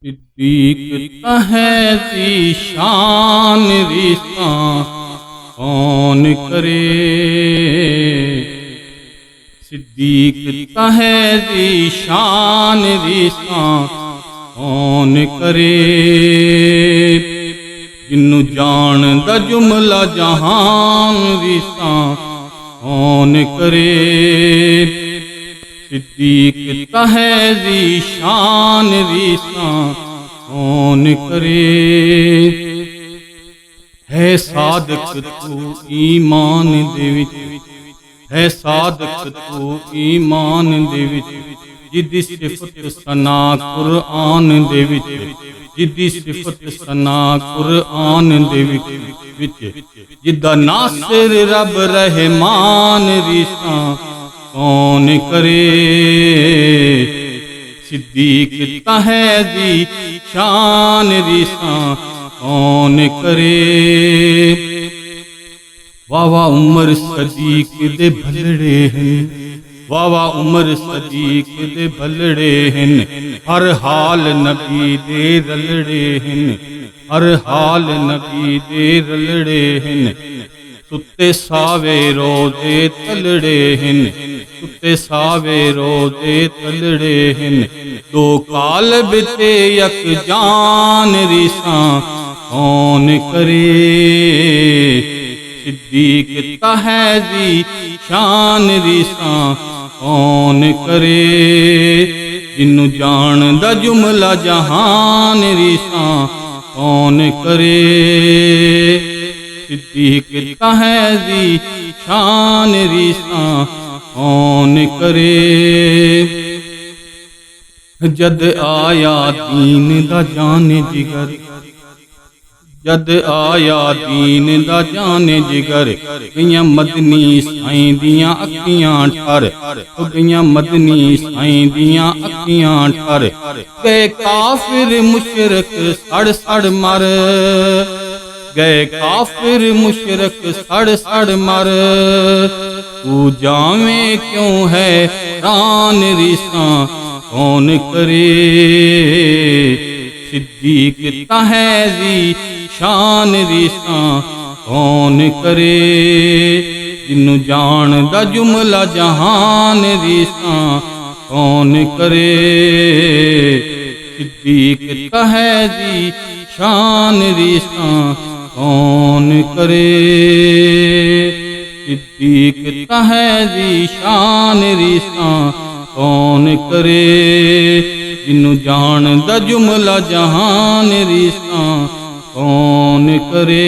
सिद्दीक है ज़ीशान रिसा कौन करे। सिद्दीक है ज़ीशान रिसा कौन करे। जिन्नू जान दा जुमला जहान रिसा कौन करे। सिद्दीक है ज़ीशान रिसा कौन करे। है सादक तू ईमान दे विच, है सादक तू ईमान दे विच, जिदी सिफत सना कुरआन दे विच, जिदी सिफत सना कुरआन दे विच, जिदा नासिर रब रहमान रिसा कौन करे। सिद्दीक है ज़ीशान रिसा कौन करे। वावा उमर सदीक दे भलड़े हैं, वावा उमर सदीक दे भलड़े हैं, हर हाल नबी दे रलड़े हैं, हर हाल नबी दे रलड़े हैं। सुते सावे रोज़े तलड़े हैं, सुते सावे रोज़े तलड़े हैं। दो कालब ते यक जान रिसा कौन करे। सिद्दीक है ज़ीशान रिसा कौन करे। जिन्नू जान दा जुमला जहान रिसा कौन करे। सिद्दीक है ज़ीशान रिसा कौन करे। जद आया दीन दा जाने जिगर, जद आया दीन दा जाने जिगर, गईयां मदनी साईं दियां अखियां ठर, गईयां मदनी साईं दियां अखियां ठर। गए काफिर मुशरक सड़ सड़ मर, गए काफिर मुशरक सड़ सड़ मर। तू जावे क्यों है रान रिसा कौन करे। सिद्दीक है ज़ीशान रिसा कौन करे। जिन्नू जान दा जुमला जहान रिसा कौन करे। सिद्दीक है ज़ीशान रिसा कौन करे। सिद्दीक है ज़ीशान रिसा कौन करे। जिन्नू जान दा जुमला जहान रिसा कौन करे।